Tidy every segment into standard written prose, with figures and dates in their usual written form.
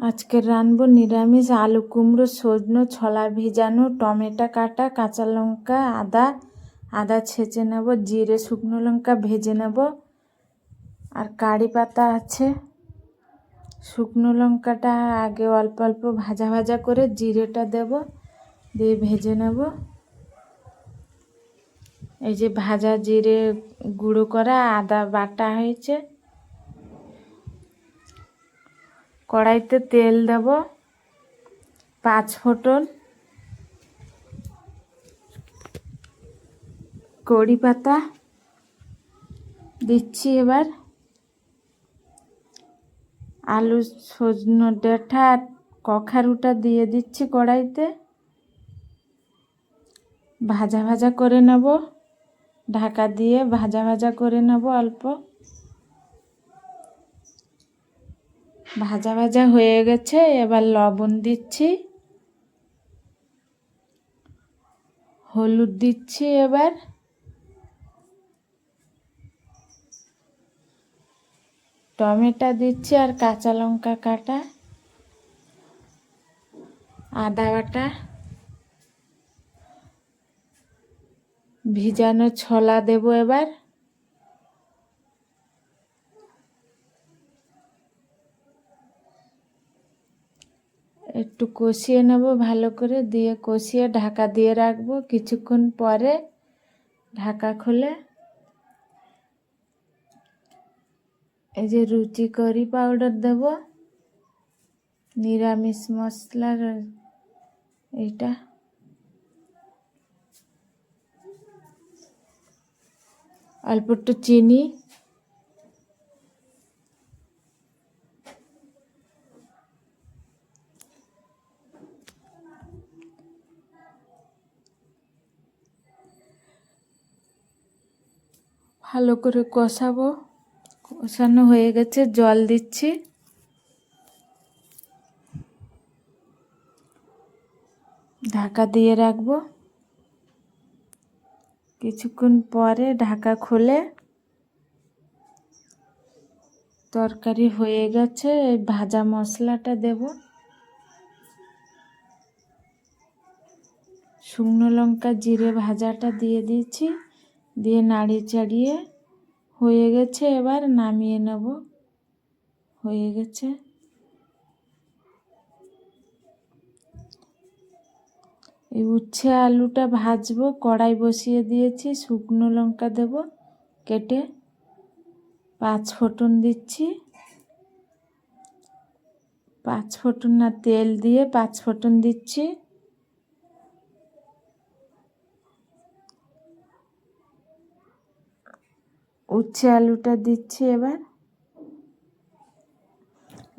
আজকে রাঁধবো নিরামিষ আলু কুমড়ো সজনো ছোলা ভিজানো টমেটো কাটা কাঁচা লঙ্কা আদা ছেঁচে নেব, জিরে শুকনো লঙ্কা ভেজে নেব, আর কারি পাতা আছে। শুকনো লঙ্কাটা আগে অল্প অল্প ভাজা ভাজা করে জিরেটা দেব, দিয়ে ভেজে নেব। এই যে ভাজা জিরে গুঁড়ো করা আদা বাটা হয়েছে। কড়াইতে তেল দেব, 5 ফোঁটন, কড়ি পাতা দিচ্ছি। এবার আলু সজনো ডাঁটা আর কখারুটা দিয়ে দিচ্ছি কড়াইতে, ভাজা ভাজা করে নেব। ঢাকা দিয়ে ভাজা ভাজা করে নেব অল্প। ভাজা ভাজা হয়ে গেছে, এবার লবণ দিচ্ছি, হলুদ দিচ্ছি, এবার টমেটো দিচ্ছি আর কাঁচা লঙ্কা কাটা, আদা বাটা, ভিজানো ছোলা দেব। এবার একটু কষিয়ে নেব ভালো করে, দিয়ে কষিয়ে ঢাকা দিয়ে রাখবো। কিছুক্ষণ পরে ঢাকা খুলে এই যে রুচি কারি পাউডার দেব, নিরামিষ মশলার এইটা, অল্প একটু চিনি, ভালো করে কষাবো। কষানো হয়ে গেছে, জল দিচ্ছি। ঢাকা দিয়ে রাখবো। কিছুক্ষণ পরে ঢাকা খুলে তরকারি হয়ে গেছে। এই ভাজা মশলাটা দেব, শুকনো লঙ্কা জিরে ভাজাটা দিয়ে দিয়েছি, দিয়ে নাড়িয়ে চাড়িয়ে হয়ে গেছে। এবার নামিয়ে নেব। হয়ে গেছে। এই উচ্ছে আলুটা ভাজবো, কড়াই বসিয়ে দিয়েছি, শুকনো লঙ্কা দেব কেটে, 5 ফোঁটন দিচ্ছি। 5 ফোঁটন না, তেল দিয়ে 5 ফোঁটন দিচ্ছি। উচ্ছে আলুটা দিচ্ছি, এবার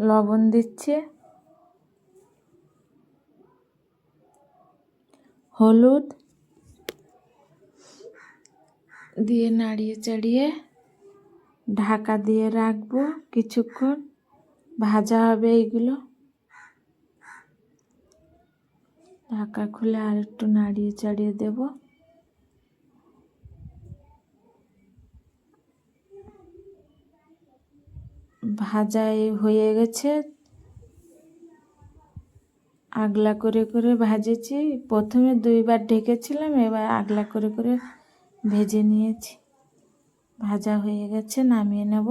লবণ দিচ্ছি, হলুদ দিয়ে নাড়িয়ে চাড়িয়ে ঢাকা দিয়ে রাখবো। কিছুক্ষণ ভাজা হবে এইগুলো। ঢাকা খুলে আর একটু নাড়িয়ে চাড়িয়ে দেব। ভাজা হয়ে গেছে। আগলা করে করে ভাজেছি। প্রথমে 2 বার ঢেকেছিলাম, এবার আগলা করে করে ভেজে নিয়েছি। ভাজা হয়ে গেছে, নামিয়ে নেব।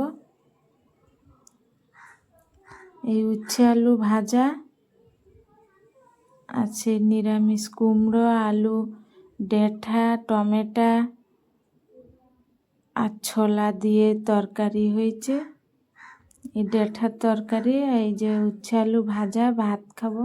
এই উচ্ছে আলু ভাজা আছে, নিরামিষ কুমড়ো আলু ডাঁটা টমেটো আর ছোলা দিয়ে তরকারি হয়েছে। এই ডাঁটার তরকারি, এই যে উচ্ছে আলু ভাজা, ভাত খাবো।